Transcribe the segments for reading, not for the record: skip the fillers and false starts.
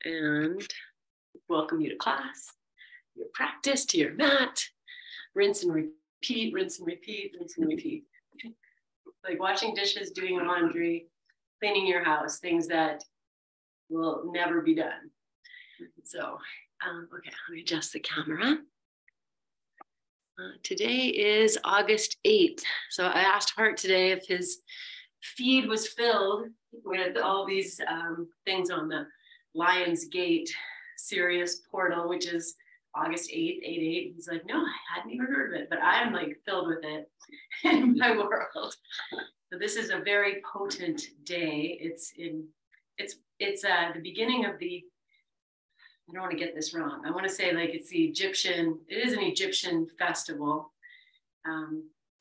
and welcome you to class, your practice, to your mat. Rinse and repeat, rinse and repeat, rinse and repeat. Like washing dishes, doing laundry, cleaning your house, things that will never be done. So, okay, let me adjust the camera. Today is August 8th. So I asked Hart today if his feed was filled with all these things on the Lion's Gate Sirius portal, which is August 8th, 8/8. He's like, no, I hadn't even heard of it, but I'm like filled with it in my world. So this is a very potent day. It's the beginning of the, I don't want to get this wrong. I want to say like it's the Egyptian, it is an Egyptian festival.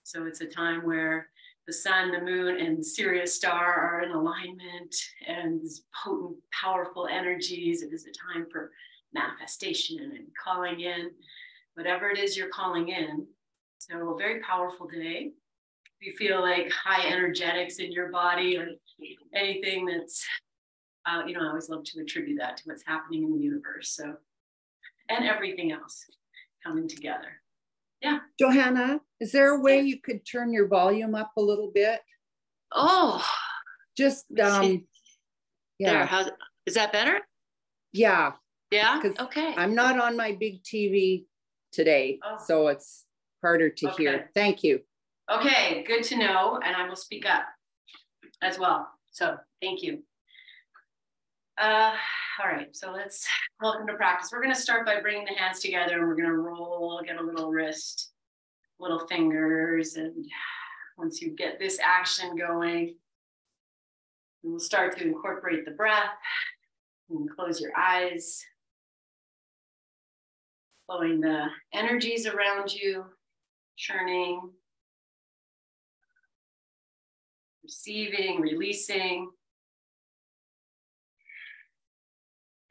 So it's a time where the sun, the moon, and Sirius star are in alignment, and these potent, powerful energies. It is a time for manifestation and calling in whatever it is you're calling in. So a very powerful day. If you feel like high energetics in your body or anything that's, I always love to attribute that to what's happening in the universe. So, and everything else coming together. Yeah. Johanna, is there a way you could turn your volume up a little bit? Oh, just, yeah. There, is that better? Yeah. Yeah. Okay. I'm not on my big TV today, so it's harder to hear. Thank you. Okay, good to know. And I will speak up as well. So thank you. All right, so welcome to practice. We're going to start by bringing the hands together, and we're going to roll, get a little wrist, little fingers. And once you get this action going, we'll start to incorporate the breath. You can close your eyes, flowing the energies around you, churning, receiving, releasing.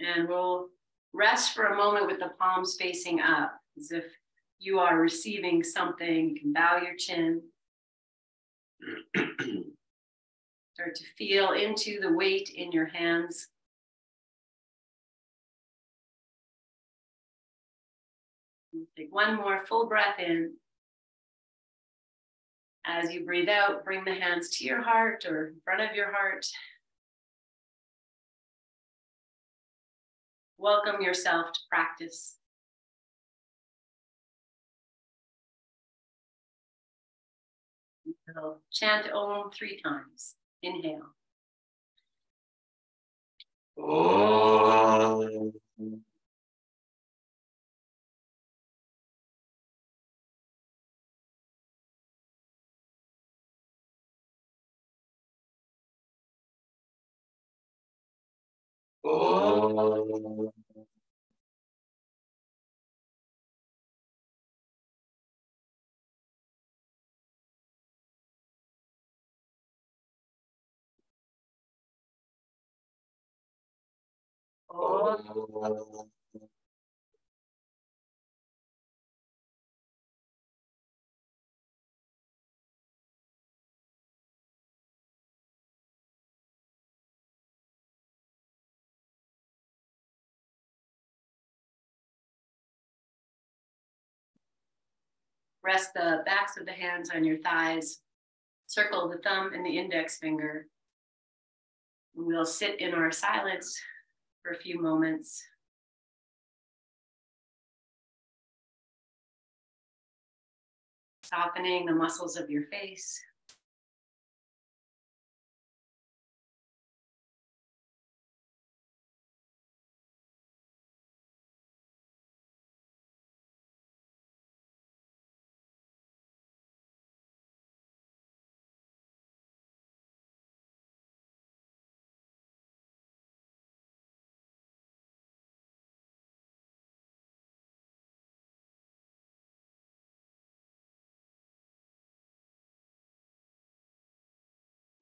And we'll rest for a moment with the palms facing up, as if you are receiving something. You can bow your chin. Start to feel into the weight in your hands. Take one more full breath in. As you breathe out, bring the hands to your heart or in front of your heart. Welcome yourself to practice. So chant Om 3 times. Inhale. Om. Om. Om. Rest the backs of the hands on your thighs. Circle the thumb and the index finger. And we'll sit in our silence for a few moments. Softening the muscles of your face.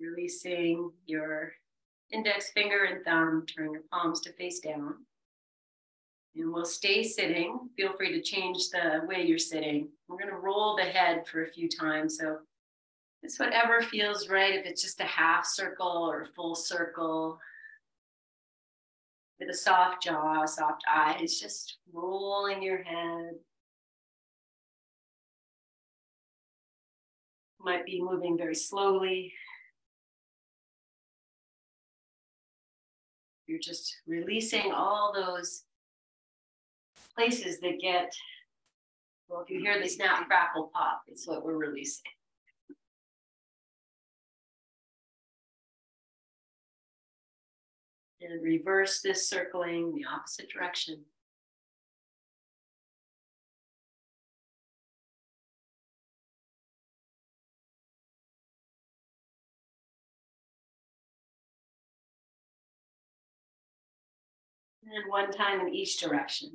Releasing your index finger and thumb, turn your palms to face down. And we'll stay sitting. Feel free to change the way you're sitting. We're going to roll the head for a few times. So it's whatever feels right. If it's just a half circle or a full circle. The the soft jaw, soft eyes, just rolling your head. Might be moving very slowly. You're just releasing all those places that get, well, if you hear the snap, crackle, pop, it's what we're releasing. And reverse this circling the opposite direction. And one time in each direction.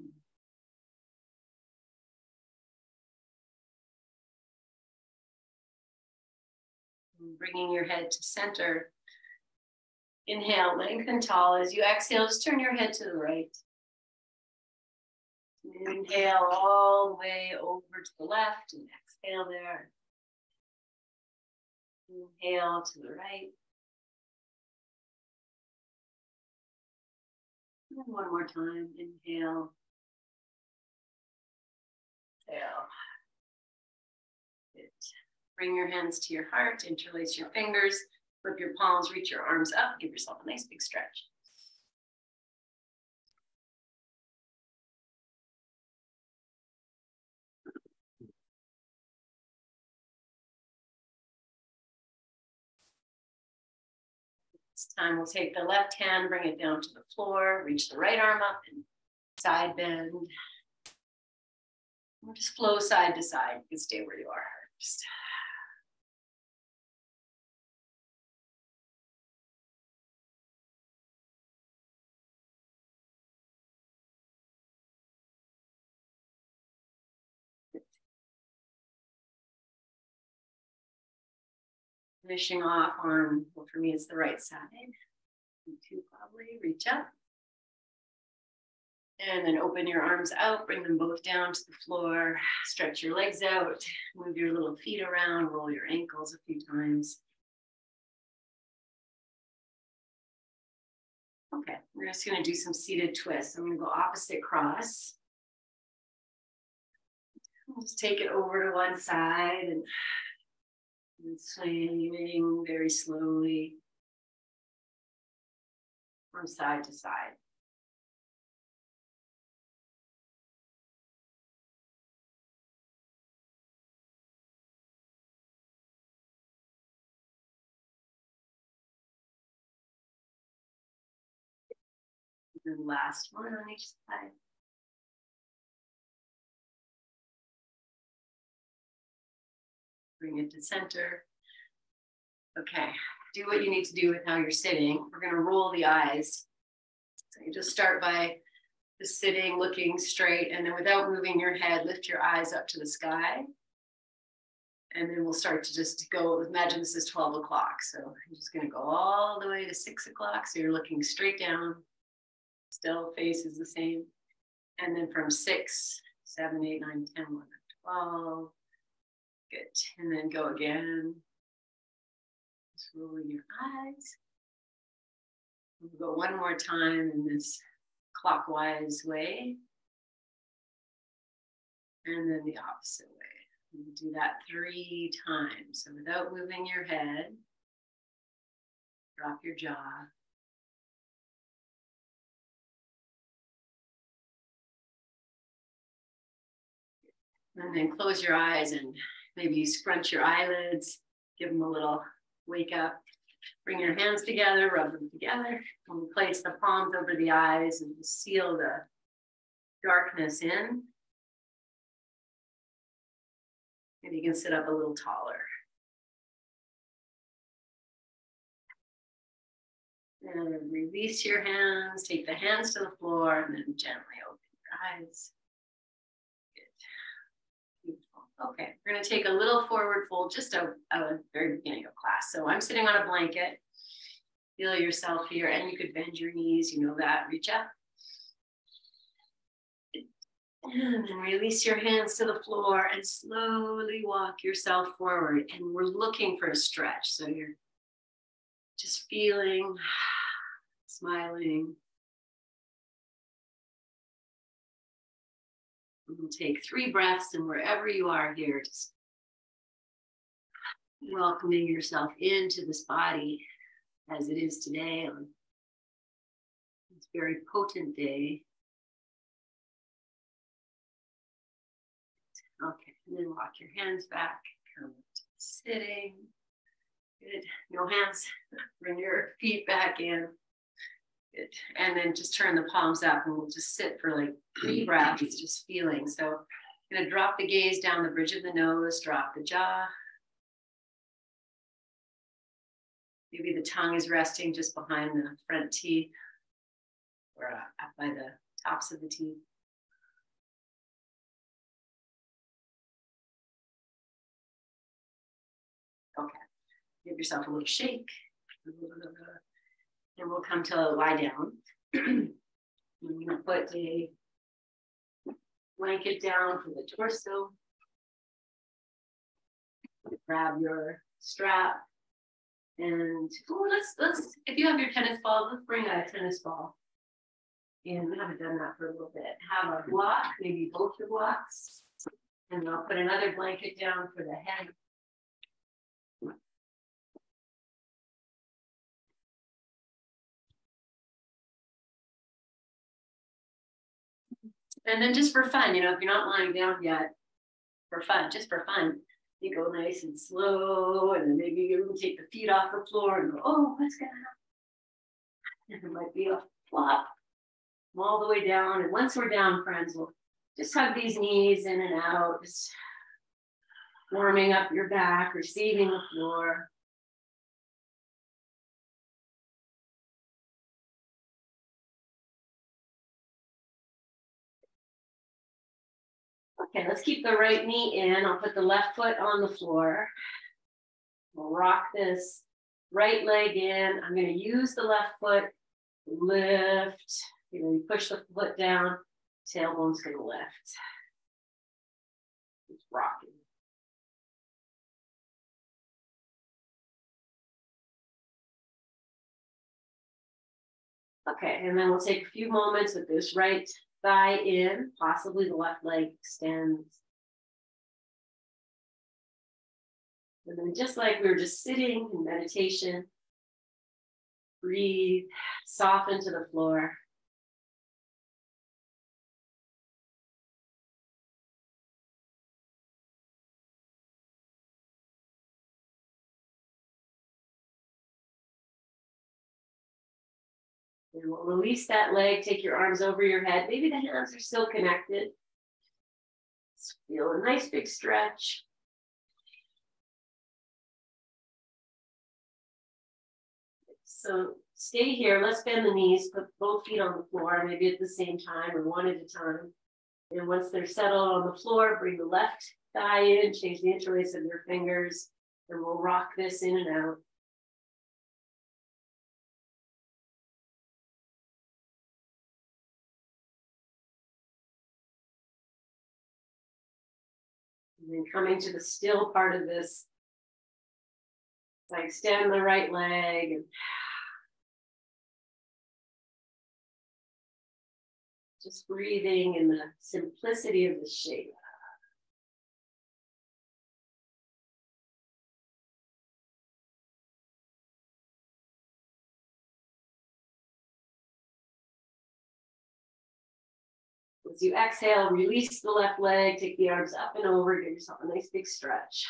And bringing your head to center. Inhale, lengthen tall. As you exhale, just turn your head to the right. Inhale all the way over to the left and exhale there. Inhale to the right. And one more time. Inhale. Exhale. Good. Bring your hands to your heart. Interlace your fingers. Flip your palms. Reach your arms up. Give yourself a nice big stretch. This time we'll take the left hand, bring it down to the floor, reach the right arm up and side bend. We'll just flow side to side. You can stay where you are. Just finishing off on, well, for me, it's the right side. You two probably reach up. And then open your arms out, bring them both down to the floor, stretch your legs out, move your little feet around, roll your ankles a few times. Okay, we're just gonna do some seated twists. I'm gonna go opposite cross. We'll just take it over to one side and swinging very slowly from side to side. And then last one on each side. Bring it to center. Okay, do what you need to do with how you're sitting. We're gonna roll the eyes. So you just start by just sitting, looking straight, and then without moving your head, lift your eyes up to the sky. And then we'll start to just go, imagine this is 12 o'clock. So I'm just gonna go all the way to 6 o'clock. So you're looking straight down, still face is the same. And then from 6, 7, 8, 9, 10, 11, 12. Good, and then go again. Just rolling your eyes. We'll go one more time in this clockwise way. And then the opposite way. You do that 3 times. So without moving your head, drop your jaw. And then close your eyes and maybe scrunch your eyelids, give them a little wake up. Bring your hands together, rub them together. And place the palms over the eyes and seal the darkness in. Maybe you can sit up a little taller. And release your hands, take the hands to the floor, and then gently open your eyes. Okay, we're gonna take a little forward fold, just at the very beginning of class. So I'm sitting on a blanket. Feel yourself here, and you could bend your knees, you know that, reach up. And then release your hands to the floor and slowly walk yourself forward. And we're looking for a stretch. So you're just feeling, smiling, We'll take 3 breaths, and wherever you are here, just welcoming yourself into this body as it is today on this very potent day. Okay, and then walk your hands back, come to sitting. Good. No hands. Bring your feet back in. Good. And then just turn the palms up, and we'll just sit for like 3 breaths, just feeling. So I'm going to drop the gaze down the bridge of the nose, drop the jaw. Maybe the tongue is resting just behind the front teeth or up by the tops of the teeth. Okay. Give yourself a little shake. And we'll come to lie down. I'm going to put a blanket down for the torso. Grab your strap. And let's if you have your tennis ball, let's bring a tennis ball. And we haven't done that for a little bit. Have a block, maybe both the blocks. And I'll put another blanket down for the head. And then just for fun, if you're not lying down yet, for fun, just for fun, you go nice and slow, and then maybe you take the feet off the floor and go, oh, what's gonna happen? It might be a flop all the way down. And once we're down, friends, we'll just hug these knees in and out, just warming up your back, receiving the floor. Okay, let's keep the right knee in. I'll put the left foot on the floor. We'll rock this right leg in. I'm going to use the left foot, lift. You push the foot down, tailbone's going to lift. It's rocking. Okay, and then we'll take a few moments with this right thigh in, possibly the left leg extends. And then just like we were just sitting in meditation, breathe, soften to the floor. And we'll release that leg, take your arms over your head. Maybe the hands are still connected. Just feel a nice big stretch. So stay here. Let's bend the knees, put both feet on the floor, maybe at the same time or one at a time. And once they're settled on the floor, bring the left thigh in, change the interlace of your fingers, and we'll rock this in and out. And then coming to the still part of this, I extend the right leg and just breathing in the simplicity of the shape. As you exhale, release the left leg, take the arms up and over, give yourself a nice big stretch.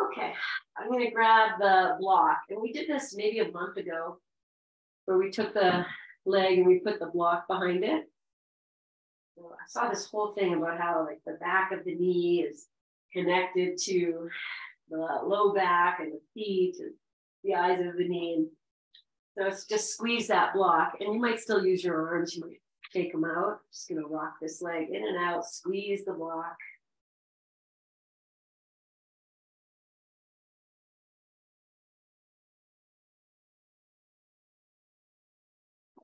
Okay, I'm going to grab the block. And we did this maybe a month ago, where we took the leg and we put the block behind it. So I saw this whole thing about how like the back of the knee is connected to the low back and the feet and the eyes of the knee. And so it's just squeeze that block. And you might still use your arms. You might take them out. Just going to rock this leg in and out, squeeze the block.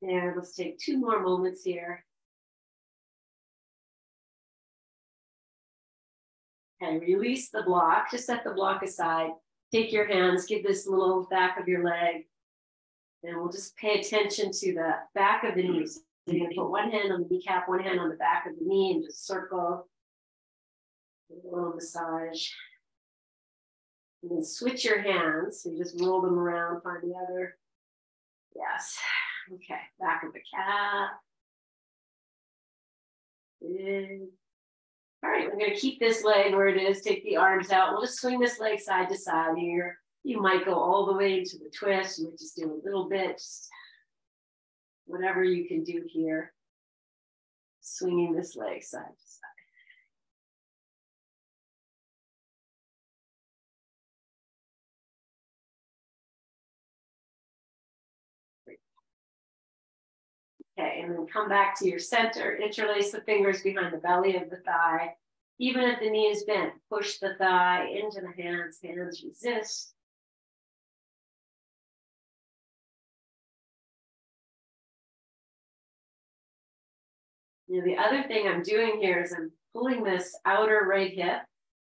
And let's take 2 more moments here. And release the block. Just set the block aside. Take your hands, give this little back of your leg And we'll just pay attention to the back of the knees. So you're going to put one hand on the kneecap, one hand on the back of the knee, and just circle. A little massage. And then switch your hands. So you just roll them around, find the other. Yes. Okay. Back of the calf. Good. All right, we're going to keep this leg where it is. Take the arms out. We'll just swing this leg side to side here. You might go all the way into the twist. You might just do a little bit. Just whatever you can do here. Swinging this leg side to side. Okay, and then come back to your center. Interlace the fingers behind the belly of the thigh. Even if the knee is bent, push the thigh into the hands. Hands resist. Now, the other thing I'm doing here is I'm pulling this outer right hip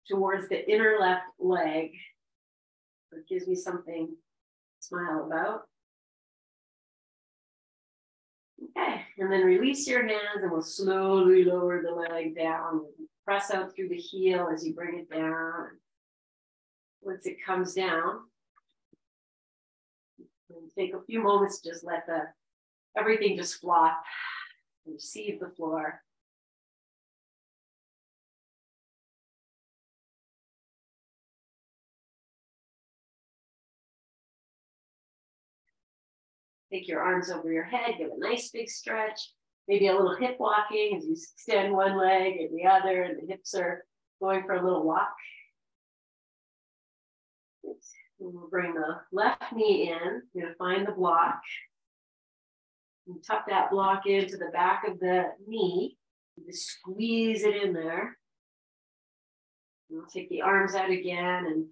towards the inner left leg. It gives me something to smile about. Okay, and then release your hands and we'll slowly lower the leg down. Press out through the heel as you bring it down. Once it comes down, take a few moments to just let everything just flop and receive the floor. Take your arms over your head, give a nice big stretch, maybe a little hip walking as you extend one leg and the other, and the hips are going for a little walk. And we'll bring the left knee in. You're going to find the block. And tuck that block into the back of the knee. Just squeeze it in there. And we'll take the arms out again and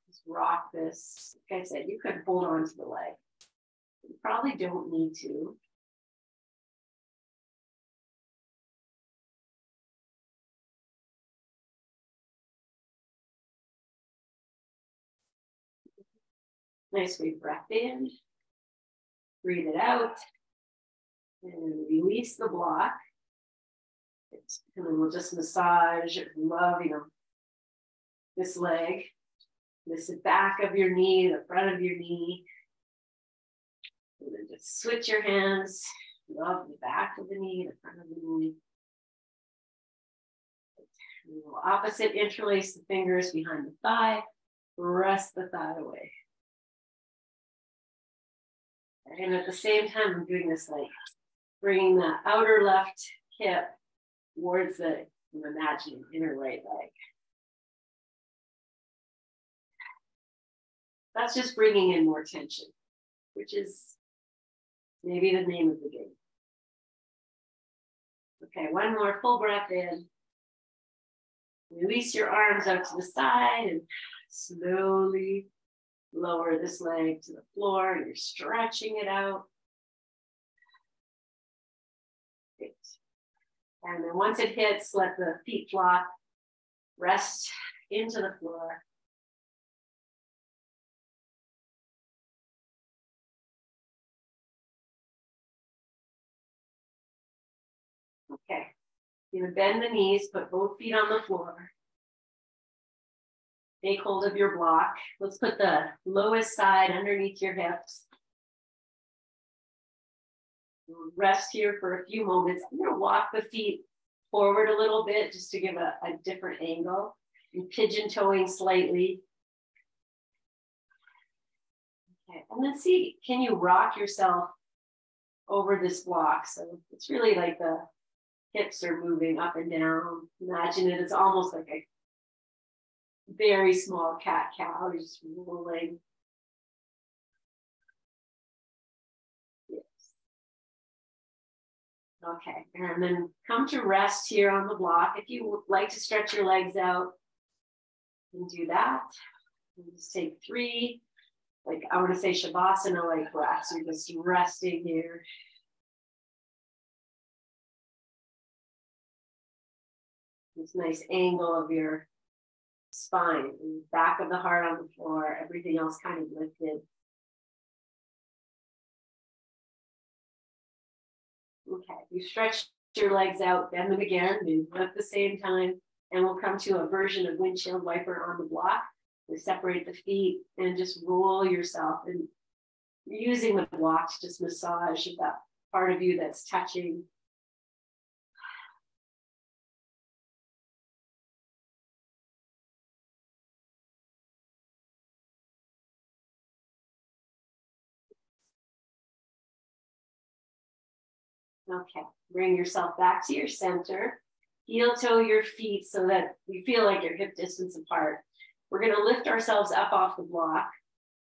just rock this. Like I said, you could hold on to the leg. You probably don't need to. Nice big breath in. Breathe it out. And release the block. And then we'll just massage, love, this leg, this back of your knee, the front of your knee. And then just switch your hands, love the back of the knee, the front of the knee. And we'll opposite interlace the fingers behind the thigh, rest the thigh away. And at the same time, I'm doing this like bringing the outer left hip towards the, I'm imagining, inner right leg. That's just bringing in more tension, which is maybe the name of the game. Okay, one more full breath in. Release your arms out to the side and slowly lower this leg to the floor. You're stretching it out. Great. And then once it hits, let the feet flop, rest into the floor. Okay, you're gonna bend the knees, put both feet on the floor. Take hold of your block. Let's put the lowest side underneath your hips. Rest here for a few moments. I'm gonna walk the feet forward a little bit just to give a different angle. And pigeon toeing slightly. Okay, and then see, can you rock yourself over this block? So it's really like the hips are moving up and down. Imagine it, it's almost like a very small cat-cow, just rolling. Yes. Okay, and then come to rest here on the block. If you would like to stretch your legs out, you can do that. And just take 3, like I want to say Shavasana-like breaths. You're just resting here. This nice angle of your spine, and back of the heart on the floor, everything else kind of lifted. Okay, you stretch your legs out, bend them again, move at the same time, and we'll come to a version of windshield wiper on the block. We separate the feet and just roll yourself, and you're using the block to just massage that part of you that's touching. Okay, bring yourself back to your center. Heel toe your feet so that you feel like you're hip distance apart. We're going to lift ourselves up off the block.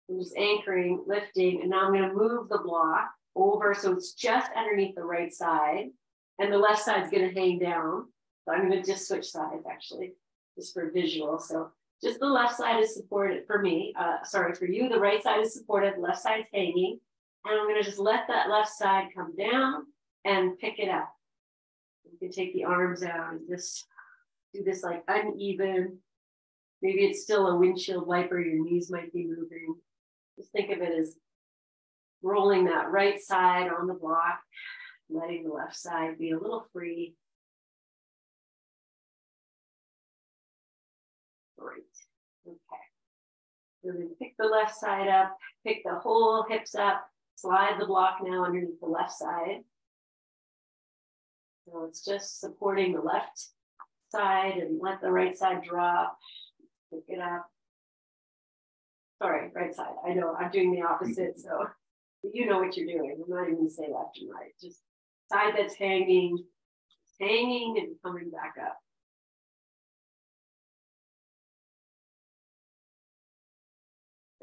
I'm just anchoring, lifting, and now I'm going to move the block over so it's just underneath the right side, and the left side's going to hang down. So I'm going to just switch sides actually, just for visual. So just the left side is supported for me. Sorry, for you, the right side is supported, the left side's hanging, and I'm going to just let that left side come down and pick it up. You can take the arms out and just do this like uneven. Maybe it's still a windshield wiper, your knees might be moving. Just think of it as rolling that right side on the block, letting the left side be a little free. Great. Okay. So then pick the left side up, pick the whole hips up, slide the block now underneath the left side. So it's just supporting the left side and let the right side drop. Pick it up. Sorry, right side. I know I'm doing the opposite, so you know what you're doing. I'm not even going to say left and right. Just side that's hanging and coming back up.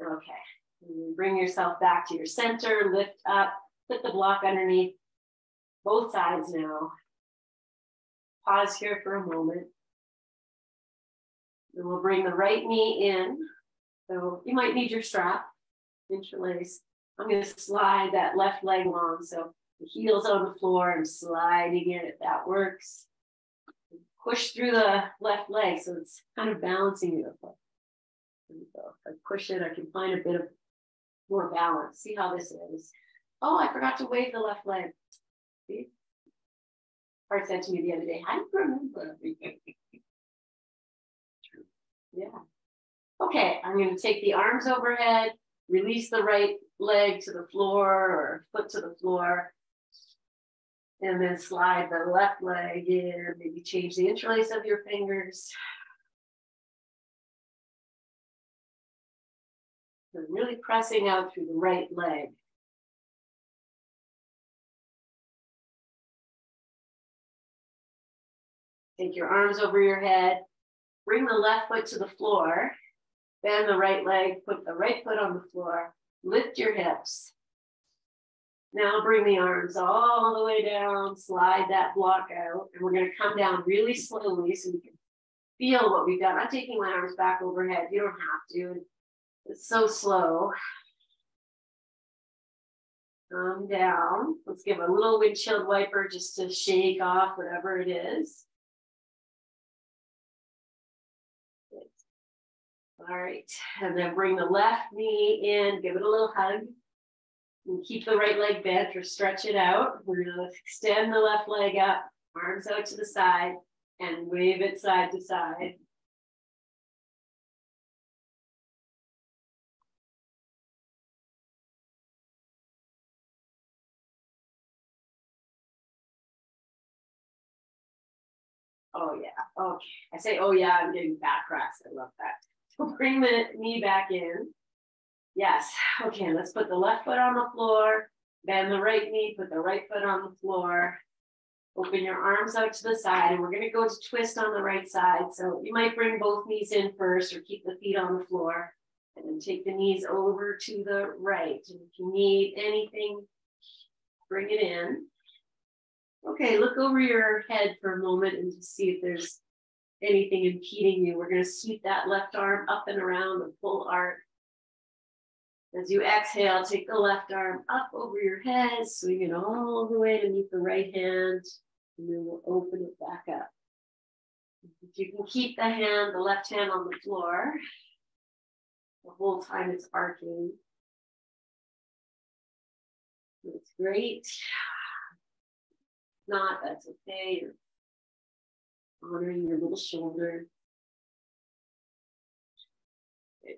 Okay. And then bring yourself back to your center, lift up, put the block underneath both sides now. Pause here for a moment. And we'll bring the right knee in. So you might need your strap, interlace. I'm going to slide that left leg along. So the heel's on the floor, I'm sliding it if that works. Push through the left leg so it's kind of balancing you. So if I push it, I can find a bit of more balance. See how this is. Oh, I forgot to wave the left leg. See? Hart said to me the other day, how do you remember everything? Yeah. Okay, I'm going to take the arms overhead, release the right leg to the floor or foot to the floor, and then slide the left leg in, maybe change the interlace of your fingers. So really pressing out through the right leg. Take your arms over your head, bring the left foot to the floor, bend the right leg, put the right foot on the floor, lift your hips. Now bring the arms all the way down, slide that block out, and we're going to come down really slowly so we can feel what we've done. I'm taking my arms back overhead. You don't have to. It's so slow. Come down. Let's give a little windshield wiper just to shake off whatever it is. All right, and then bring the left knee in, give it a little hug. And keep the right leg bent or stretch it out. We're going to extend the left leg up, arms out to the side, and wave it side to side. Oh yeah, okay. I say, oh yeah, I'm getting back cracks. I love that. So bring the knee back in. Yes, okay, let's put the left foot on the floor, bend the right knee, put the right foot on the floor. Open your arms out to the side, and we're going to go to twist on the right side. So you might bring both knees in first or keep the feet on the floor, and then take the knees over to the right. And if you need anything, bring it in. Okay, look over your head for a moment and just see if there's anything impeding you. We're going to sweep that left arm up and around the full arc. As you exhale, take the left arm up over your head, swing it all the way to meet the right hand, and then we'll open it back up. If you can keep the left hand on the floor, the whole time it's arcing. That's great. not, that's okay. You're honoring your little shoulder. Good.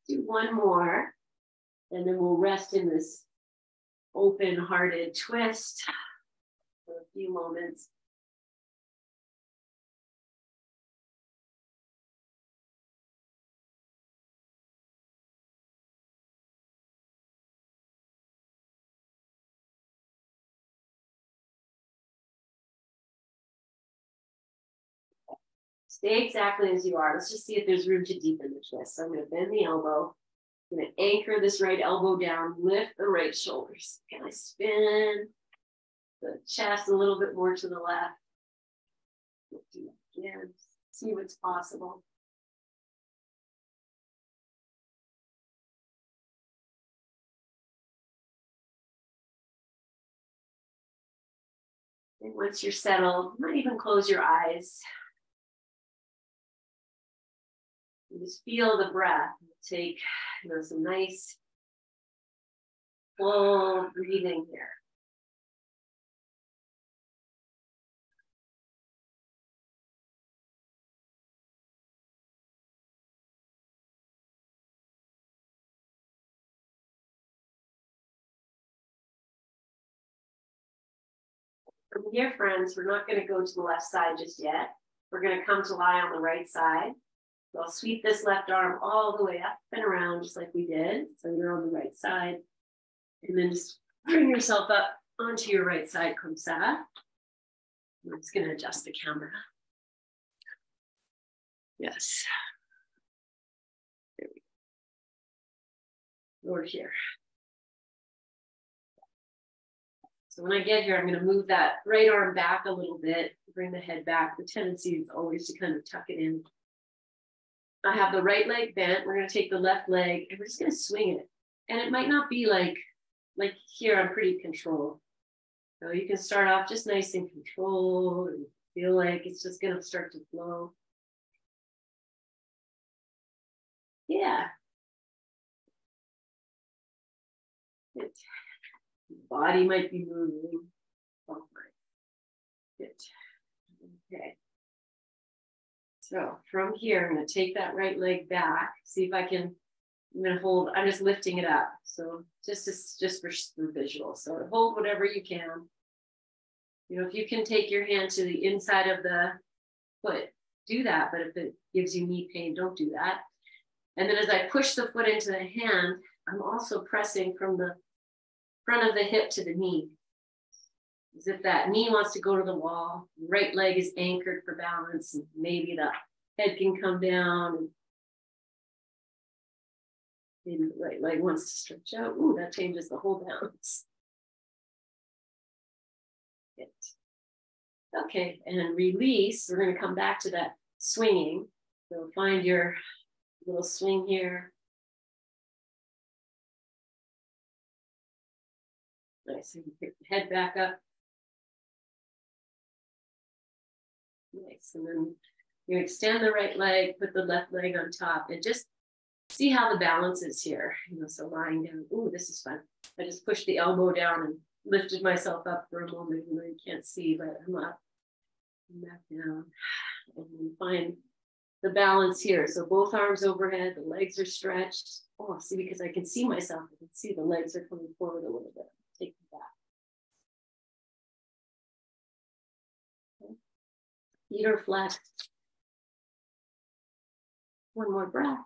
Do one more, and then we'll rest in this open-hearted twist for a few moments. Stay exactly as you are. Let's just see if there's room to deepen the twist. So I'm going to bend the elbow. I'm going to anchor this right elbow down, lift the right shoulders. Can I spin the chest a little bit more to the left? Do that again. See what's possible. And once you're settled, you might even close your eyes. And just feel the breath. Take some nice full breathing here. From here, friends, we're not going to go to the left side just yet. We're going to come to lie on the right side. So I'll sweep this left arm all the way up and around just like we did. So you're on the right side. And then just bring yourself up onto your right side, comme ça. I'm just going to adjust the camera. Yes. There we go. Over here. So when I get here, I'm going to move that right arm back a little bit, bring the head back. The tendency is always to kind of tuck it in. I have the right leg bent. We're going to take the left leg and we're just going to swing it. And it might not be like here, I'm pretty controlled. So you can start off just nice and controlled and feel like it's just going to start to flow. Yeah. Good. Body might be moving. Oh, good. Okay. So from here, I'm going to take that right leg back. See if I can. I'm going to hold. I'm just lifting it up. So just for visual. So hold whatever you can. You know, if you can take your hand to the inside of the foot, do that. But if it gives you knee pain, don't do that. And then as I push the foot into the hand, I'm also pressing from the front of the hip to the knee. As if that knee wants to go to the wall, right leg is anchored for balance, and maybe the head can come down, and maybe the right leg wants to stretch out. Ooh, that changes the whole balance. Good. Okay, and release. We're going to come back to that swinging. So find your little swing here. Nice, and pick the head back up. Nice, and then you extend the right leg, put the left leg on top, and just see how the balance is here. You know, so lying down. Ooh, this is fun. I just pushed the elbow down and lifted myself up for a moment. You know, you can't see, but I'm up and back down, and then find the balance here. So both arms overhead, the legs are stretched. Oh, see, because I can see myself. I can see the legs are coming forward a little bit. Take them back. Feet are flat. One more breath.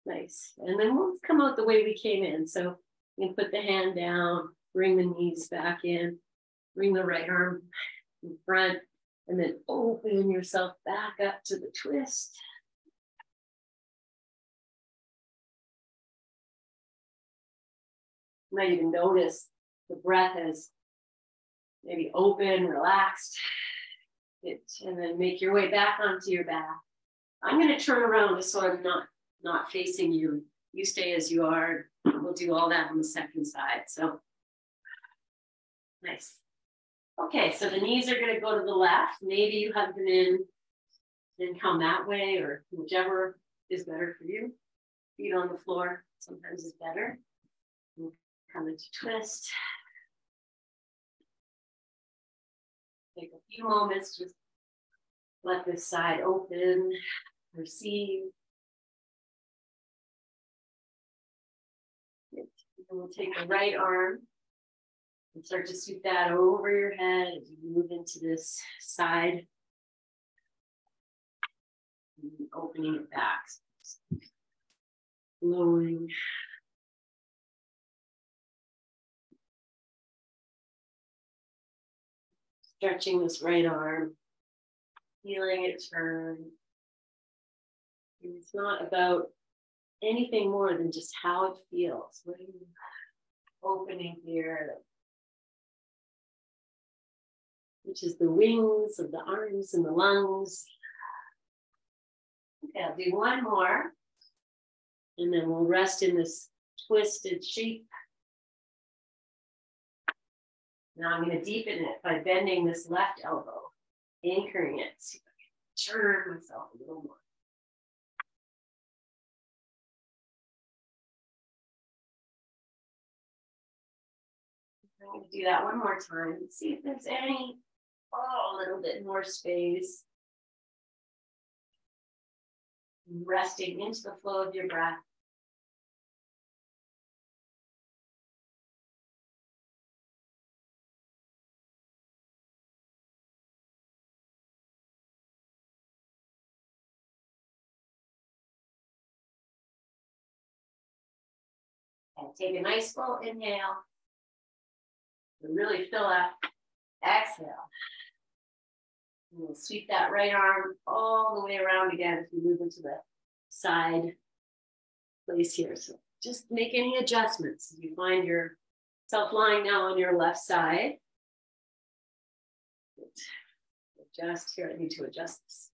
Nice. And then we'll come out the way we came in. So you can put the hand down, bring the knees back in, bring the right arm in front, and then open yourself back up to the twist. You might even notice the breath is maybe open, relaxed. And then make your way back onto your back. I'm going to turn around just so I'm not facing you. You stay as you are. We'll do all that on the second side. So nice. Okay, so the knees are going to go to the left. Maybe you hug them in and come that way, or whichever is better for you. Feet on the floor sometimes is better. Come into twist. Take a few moments, just let this side open, receive. And we'll take the right arm and start to sweep that over your head as you move into this side. And opening it back. Lowering. Stretching this right arm, feeling it turn. And it's not about anything more than just how it feels. What are you opening here? Which is the wings of the arms and the lungs. Okay, I'll do one more. And then we'll rest in this twisted shape. Now I'm going to deepen it by bending this left elbow, anchoring it. See if I can turn myself a little more. I'm going to do that one more time. See if there's any, a little bit more space. Resting into the flow of your breath. And take a nice full inhale. And really fill up. Exhale. And we'll sweep that right arm all the way around again as we move into the side place here. So just make any adjustments. If you find yourself lying now on your left side, adjust here. I need to adjust this.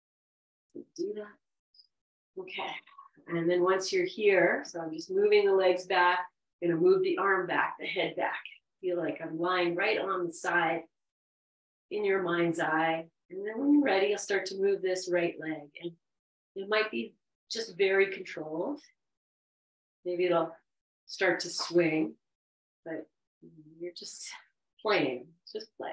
Do that. Okay. And then once you're here, so I'm just moving the legs back, I'm going to move the arm back, the head back. Feel like I'm lying right on the side in your mind's eye. And then when you're ready, I'll start to move this right leg. And it might be just very controlled. Maybe it'll start to swing, but you're just playing, just play.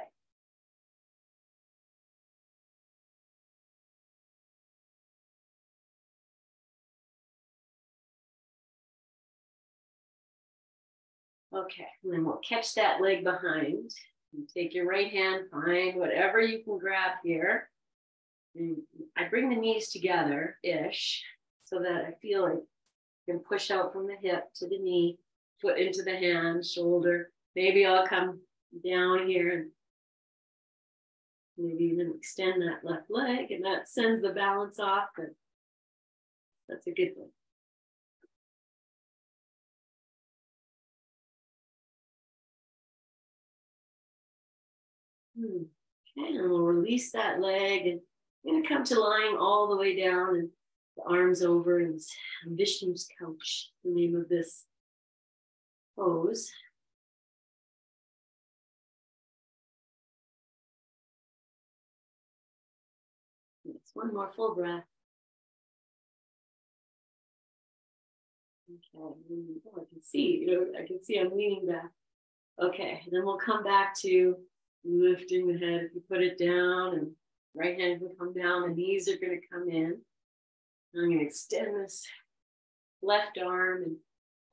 Okay, and then we'll catch that leg behind. You take your right hand, find whatever you can grab here. And I bring the knees together-ish so that I feel like I can push out from the hip to the knee, foot into the hand, shoulder. Maybe I'll come down here and maybe even extend that left leg, and that sends the balance off, but that's a good thing. Okay, and we'll release that leg, and I'm going to come to lying all the way down and the arms over, and Vishnu's couch, the name of this pose. Yes, one more full breath. Okay, oh, I can see, I can see I'm leaning back. Okay, and then we'll come back to lifting the head. If you put it down, and right hand will come down, the knees are going to come in. I'm going to extend this left arm and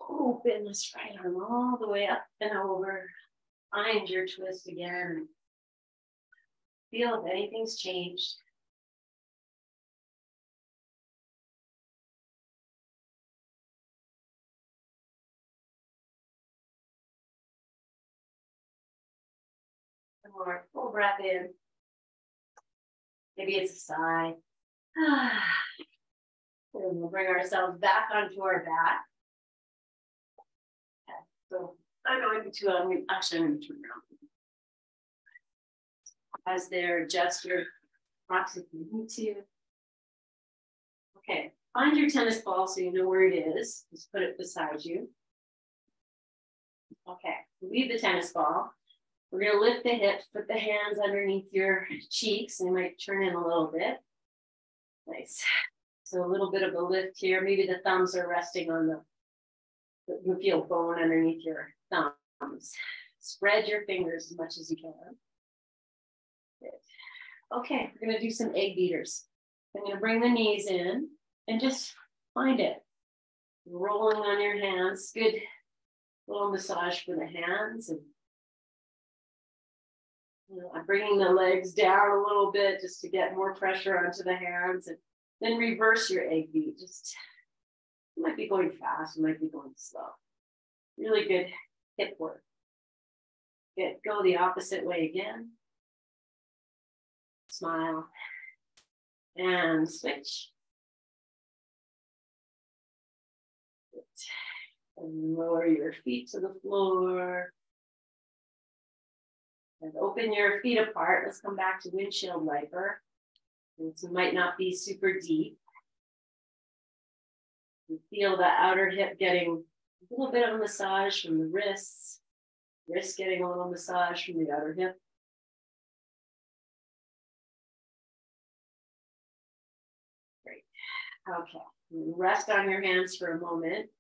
open this right arm all the way up and over. Find your twist again. Feel if anything's changed. One more full breath in. Maybe it's a sigh. And we'll bring ourselves back onto our back. Okay, so I'm going to, actually, I'm going to turn around. As there, adjust your props if you need to. Okay, find your tennis ball so you know where it is. Just put it beside you. Okay, leave the tennis ball. We're going to lift the hips, put the hands underneath your cheeks. They might turn in a little bit. Nice. So a little bit of a lift here. Maybe the thumbs are resting on you feel bone underneath your thumb. Spread your fingers as much as you can. Good. Okay, we're gonna do some egg beaters. I'm gonna bring the knees in and just find it. Rolling on your hands, good little massage for the hands. And I'm bringing the legs down a little bit just to get more pressure onto the hands, and then reverse your egg beat. Just, you might be going fast, you might be going slow. Really good hip work. Good, go the opposite way again. Smile and switch. Good. And lower your feet to the floor. And open your feet apart. Let's come back to windshield wiper. This might not be super deep. You feel the outer hip getting a little bit of a massage from the wrists. Wrist getting a little massage from the outer hip. Great. Okay. Rest on your hands for a moment.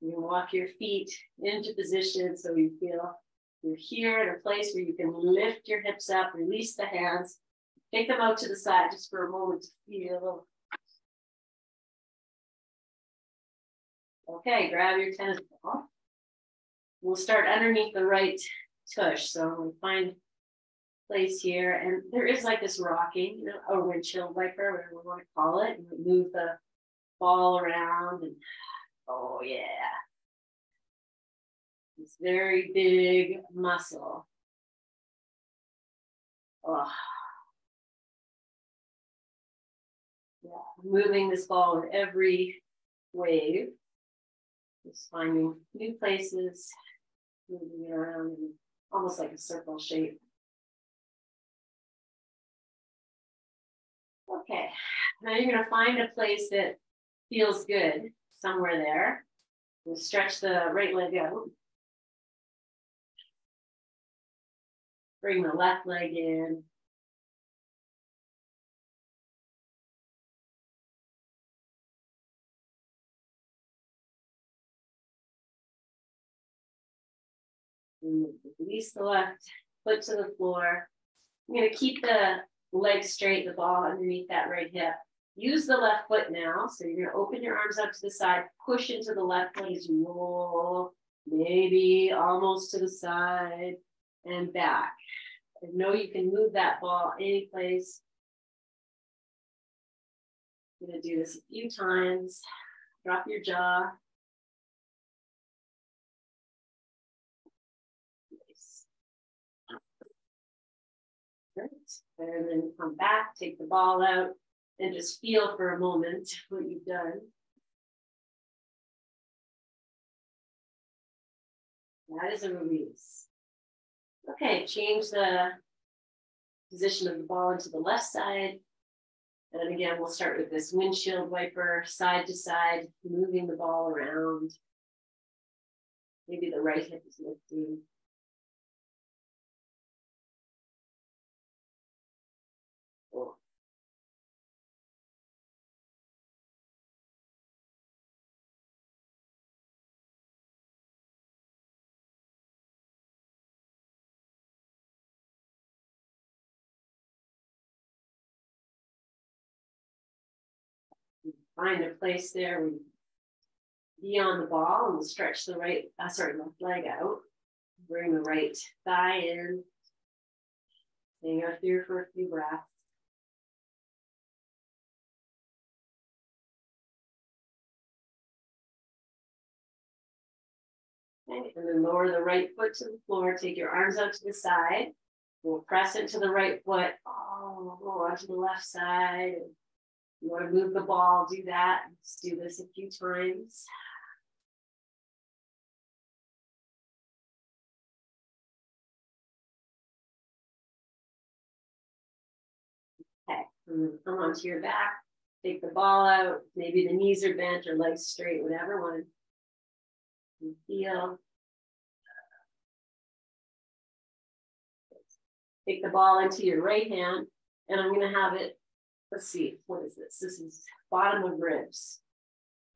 You can walk your feet into position so you feel you're here at a place where you can lift your hips up, release the hands, take them out to the side just for a moment to feel. Okay, grab your tennis ball. We'll start underneath the right tush. So we'll find place here. And there is like this rocking, or windshield wiper, whatever we want to call it. And we move the ball around and oh yeah. It's very big muscle. Oh. Yeah, moving this ball with every wave. Just finding new places, moving it around in almost like a circle shape. Okay, now you're gonna find a place that feels good, somewhere there. We'll stretch the right leg out. Bring the left leg in. Release the left foot to the floor. I'm going to keep the leg straight, the ball underneath that right hip. Use the left foot now. So you're going to open your arms up to the side, push into the left leg, roll, maybe almost to the side and back. And know you can move that ball any place. I'm going to do this a few times. Drop your jaw. And then come back, take the ball out, and just feel for a moment what you've done. That is a release. Okay, change the position of the ball into the left side. And again, we'll start with this windshield wiper, side to side, moving the ball around. Maybe the right hip is lifting. Find a place there where you be on the ball and we'll stretch the left leg out. Bring the right thigh in. Hang out here for a few breaths. Okay, and then lower the right foot to the floor. Take your arms out to the side. We'll press into the right foot. Oh, go onto the left side. You want to move the ball, do that. Let's do this a few times. Okay, and then come onto your back. Take the ball out. Maybe the knees are bent or legs straight, whatever one you feel. Take the ball into your right hand, and I'm going to have it. Let's see, what is this? This is bottom of ribs.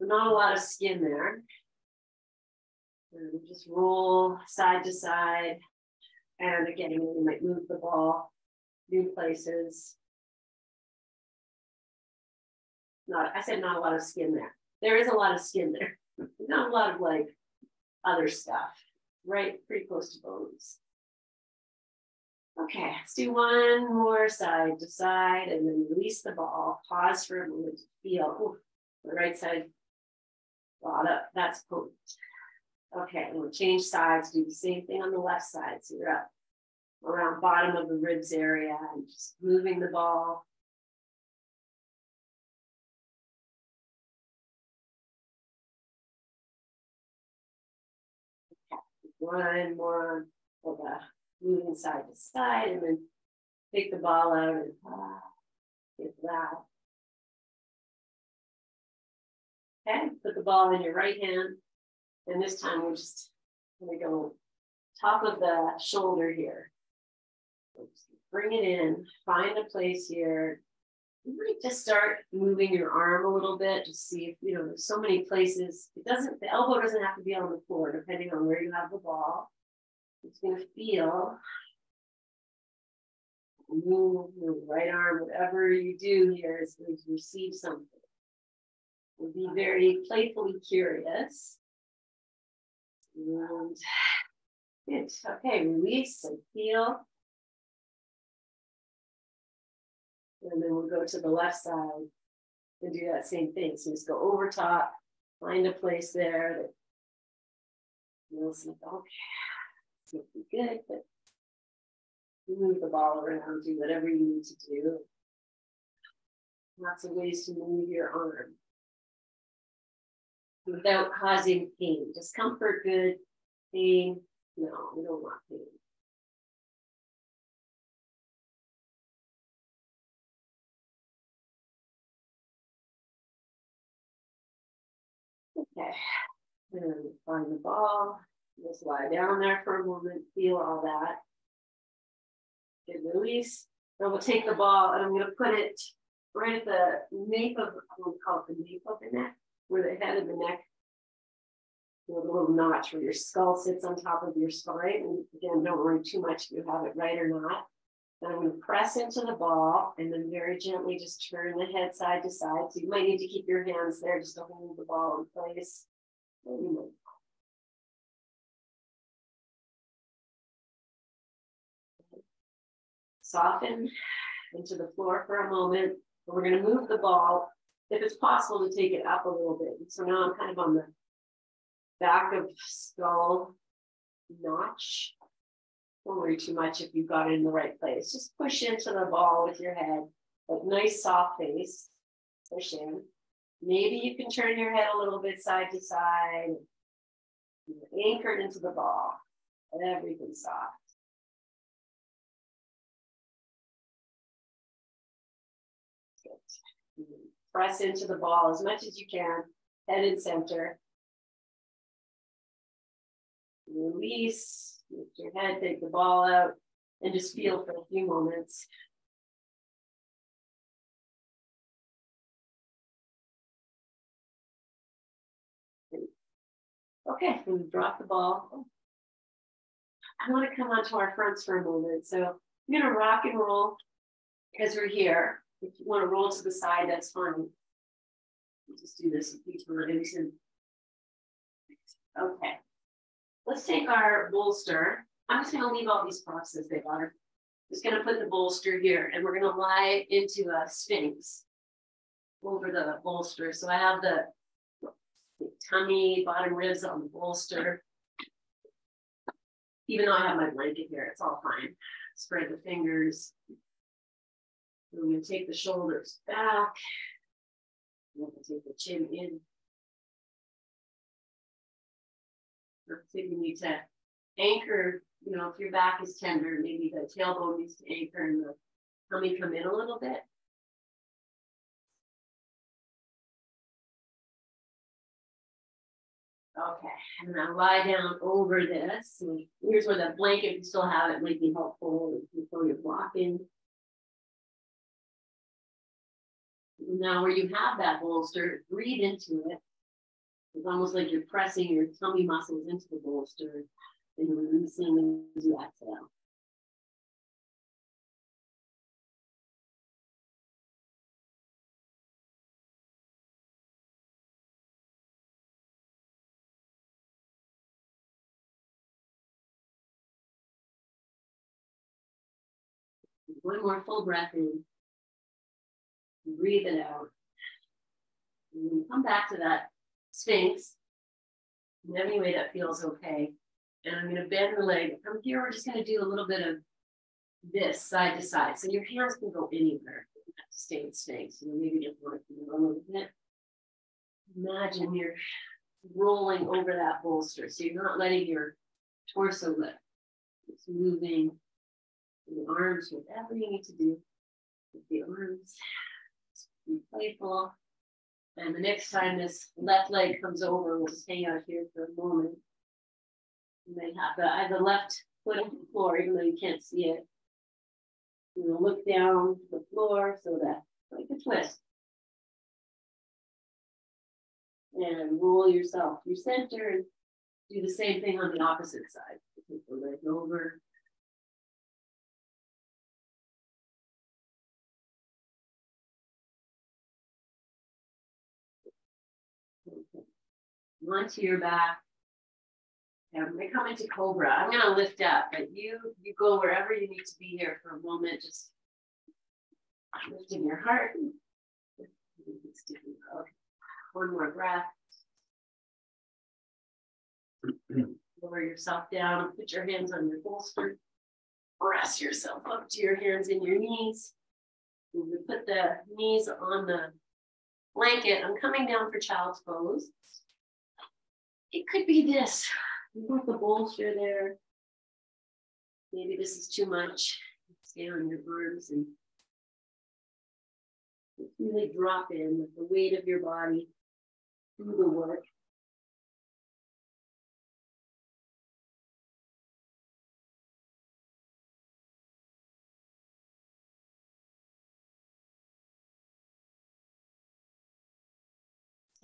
So not a lot of skin there. And just roll side to side. And again, you might move the ball, new places. I said not a lot of skin there. There is a lot of skin there. Not a lot of like other stuff, right? Pretty close to bones. Okay, let's do one more side to side and then release the ball. Pause for a moment to feel the right side. Wow, that's potent. Okay, and we'll change sides, do the same thing on the left side. So you're up around bottom of the ribs area and just moving the ball. Okay, one more of the moving side to side and then take the ball out and get that. Okay, put the ball in your right hand. And this time we're just going to go top of the shoulder here. Just bring it in, find a place here. You might just start moving your arm a little bit to see if, there's so many places. The elbow doesn't have to be on the floor, depending on where you have the ball. It's going to feel. Move your right arm, whatever you do here is going to receive something. We'll be very playfully curious. And good. Okay, release and feel. And then we'll go to the left side and do that same thing. So just go over top, find a place there that feels like, okay, it's going to be good, but move the ball around, do whatever you need to do. Lots of ways to move your arm without causing pain. Discomfort, good. Pain, no, we don't want pain. Okay, and find the ball. Just lie down there for a moment, feel all that. Good release. Then we'll take the ball and I'm going to put it right at the nape of, I'm going to call it the nape of the neck, where the head of the neck, the little notch where your skull sits on top of your spine. And again, don't worry too much if you have it right or not. Then I'm going to press into the ball and then very gently just turn the head side to side. So you might need to keep your hands there just to hold the ball in place. Soften into the floor for a moment. And we're going to move the ball, if it's possible, to take it up a little bit. So now I'm kind of on the back of skull notch. Don't worry too much if you've got it in the right place. Just push into the ball with your head, like nice soft face. Push in. Maybe you can turn your head a little bit side to side. You're anchored into the ball. Everything soft. Good. Press into the ball as much as you can. Head and center. Release. Lift your head, take the ball out, and just feel for a few moments. Okay, we drop the ball. I want to come onto our fronts for a moment. So I'm going to rock and roll because we're here. If you want to roll to the side, that's fine. We'll just do this in each versions. Okay. Let's take our bolster. I'm just going to leave all these props as they are. Just going to put the bolster here, and we're going to lie into a sphinx over the bolster. So I have the tummy, bottom ribs on the bolster. Even though I have my blanket here, it's all fine. Spread the fingers. We're going to take the shoulders back. We're going to take the chin in. So you need to anchor, if your back is tender, maybe the tailbone needs to anchor and the tummy come in a little bit. Okay, and now lie down over this. So here's where the blanket, if you still have it, might be helpful before you're blocking. Now where you have that bolster, breathe into it. It's almost like you're pressing your tummy muscles into the bolster and you're releasing as you exhale. One more full breath in. Breathe it out. And then come back to that Sphinx in any way that feels okay. And I'm going to bend the leg. From here, we're just going to do a little bit of this side to side. So your hands can go anywhere. You don't have to stay in Sphinx. You know, maybe just want to a little bit. Imagine you're rolling over that bolster. So you're not letting your torso lift. It's moving the arms, whatever you need to do with the arms. Be playful. And the next time this left leg comes over, we'll just hang out here for a moment. You may have the left foot on the floor, even though you can't see it. You know, look down to the floor so that like a twist. And roll yourself through center and do the same thing on the opposite side. Take the leg over. Okay. Onto your back. And when we come into Cobra, I'm going to lift up, but you go wherever you need to be here for a moment, just lifting your heart. One more breath. Lower yourself down, put your hands on your bolster. Rest yourself up to your hands and your knees. And we put the knees on the blanket. I'm coming down for child's pose. It could be this. You put the bolster there. Maybe this is too much. Stay on your arms and really drop in with the weight of your body. Do the work.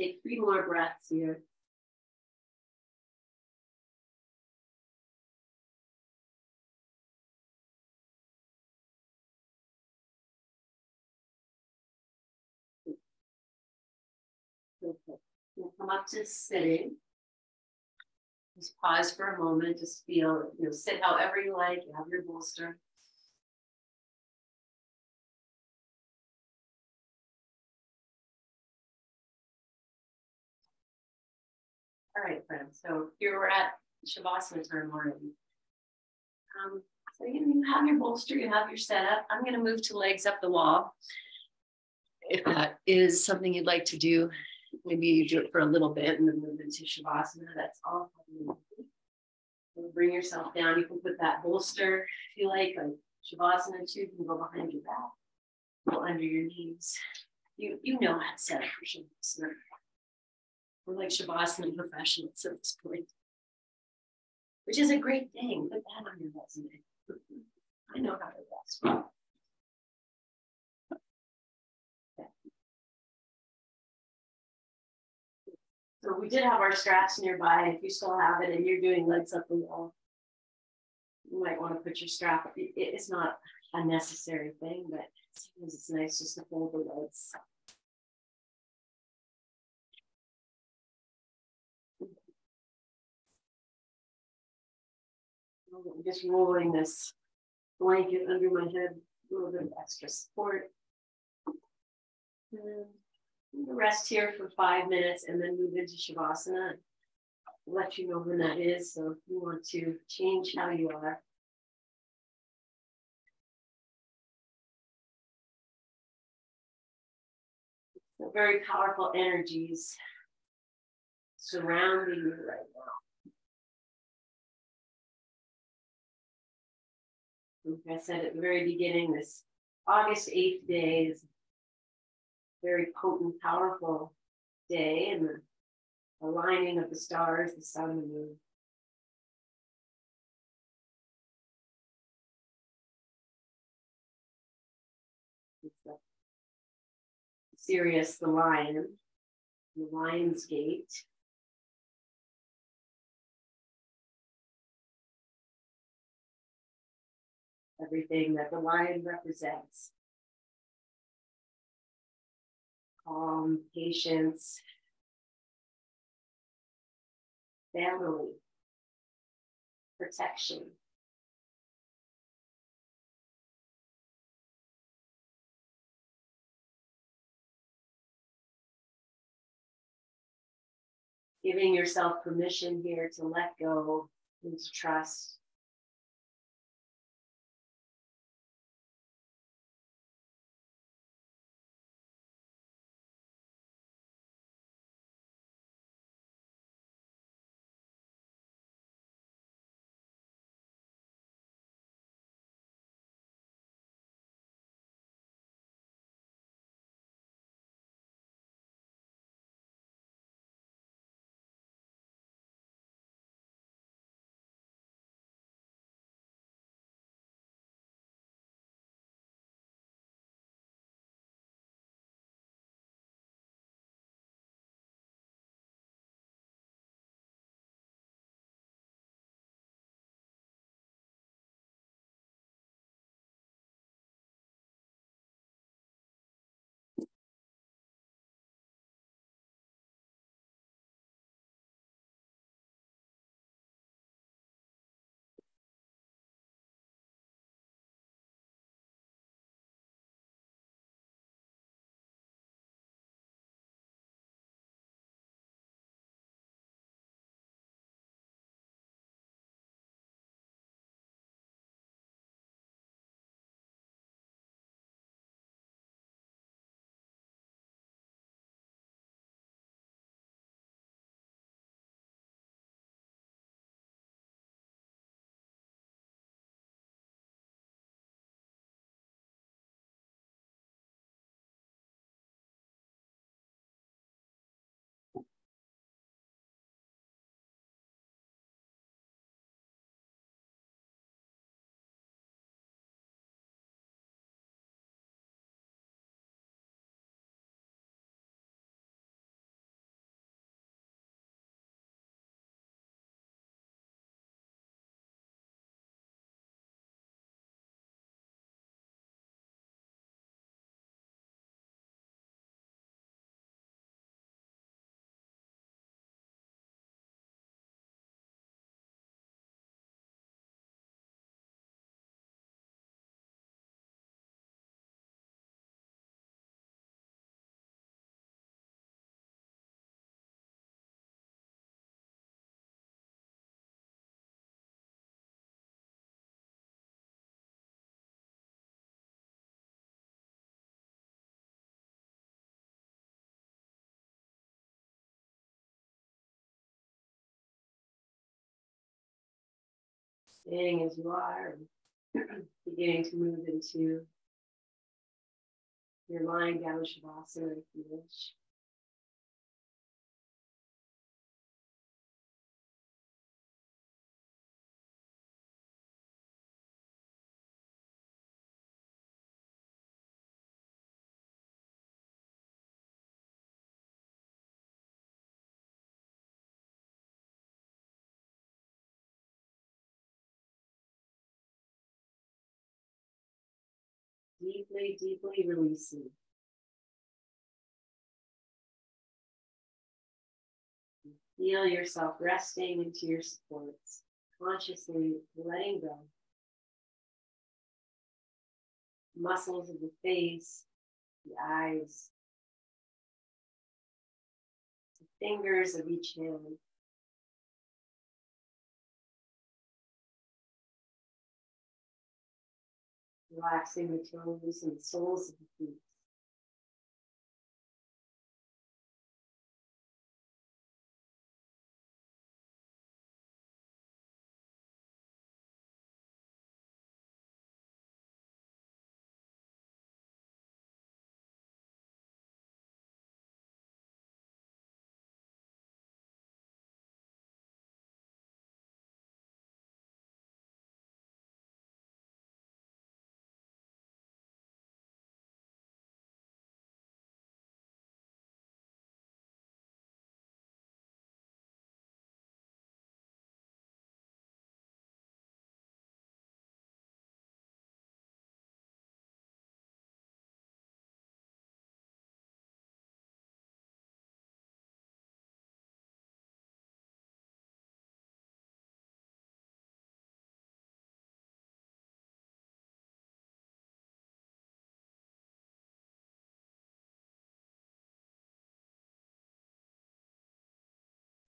Take 3 more breaths here. Okay. We'll come up to sitting. Just pause for a moment. Just feel, sit however you like. You have your bolster. All right, friends. So here we're at Shavasana time already. So you have your bolster, you have your setup. I'm going to move to legs up the wall. If that is something you'd like to do, maybe you do it for a little bit and then move into Shavasana. That's all. Bring yourself down. You can put that bolster, if you like Shavasana too. You can go behind your back, go under your knees. You know how to set up for Shavasana. We're like Shavasana professionals at this point, which is a great thing. Put that on your resume. I know how to rest. So we did have our straps nearby. If you still have it and you're doing legs up the wall, you might want to put your strap. It's not a necessary thing, but sometimes it's nice just to hold the legs. I'm just rolling this blanket under my head, a little bit of extra support. And rest here for 5 minutes and then move into Shavasana. I'll let you know when that is. So if you want to change how you are. So very powerful energies surrounding you right now. Like I said at the very beginning, this August 8th day is a very potent, powerful day, and the aligning of the stars, the sun, and the moon. It's Sirius, the lion, the lion's gate. everything that the lion represents. Calm, patience, family, protection. Giving yourself permission here to let go and to trust. Staying as you are, beginning to move into your lying down Shavasana if you wish. Deeply, deeply releasing. Feel yourself resting into your supports, consciously letting go. Muscles of the face, the eyes, the fingers of each hand. Relaxing the toes and the soles of the feet.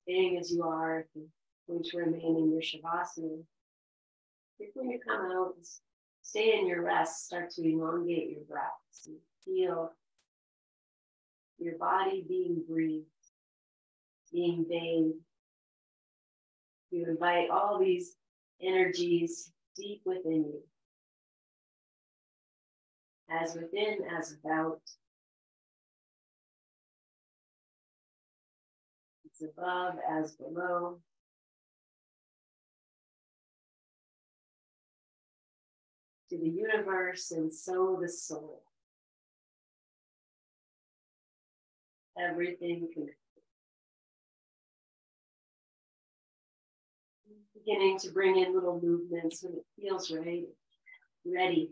Staying as you are, you're going to remain in your Shavasana. You're going to come out, stay in your rest, start to elongate your breaths and feel your body being breathed, being bathed. You invite all these energies deep within you, as within, as without. It's above as below. To the universe and so the soul. Everything connected. Beginning to bring in little movements when it feels right, ready.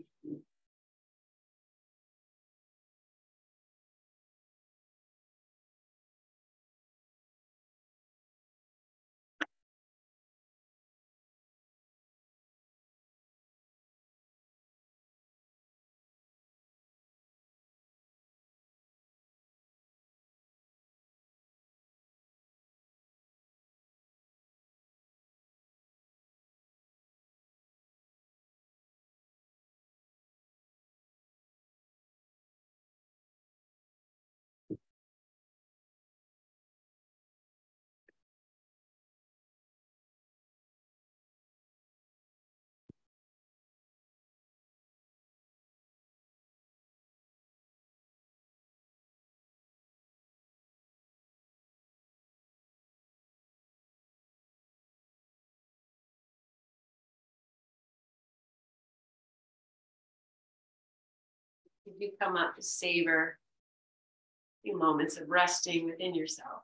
If you come up to savor a few moments of resting within yourself.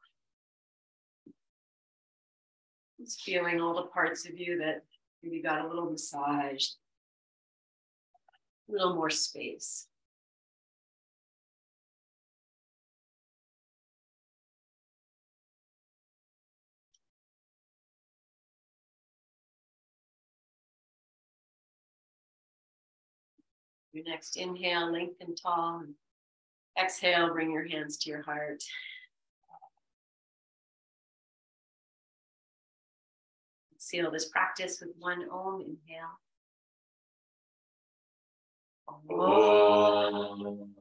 Just feeling all the parts of you that maybe got a little massaged, a little more space. Your next inhale, lengthen tall. And exhale, bring your hands to your heart. Seal this practice with one Om. Inhale. Om.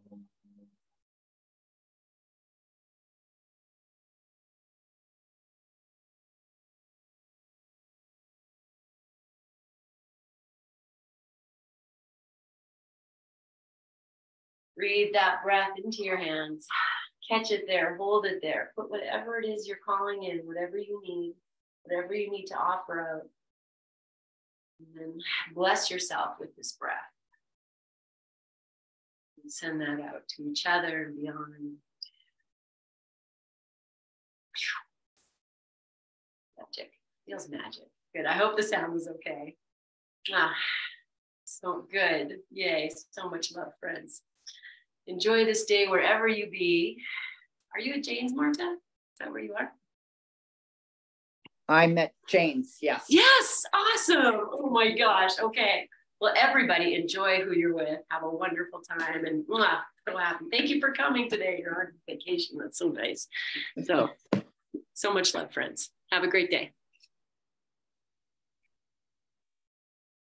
Breathe that breath into your hands. Catch it there, hold it there. Put whatever it is you're calling in, whatever you need to offer out. And then bless yourself with this breath. And send that out to each other and beyond. Magic. Feels magic. Good. I hope the sound was okay. So good. Yay. So much love, friends. Enjoy this day wherever you be. Are you at Jane's, Marta? Is that where you are? I'm at Jane's, yes. Yes, awesome. Oh my gosh. Okay. Well, everybody enjoy who you're with. Have a wonderful time and so happy. Thank you for coming today. You're on vacation. That's so nice. So much love, friends. Have a great day.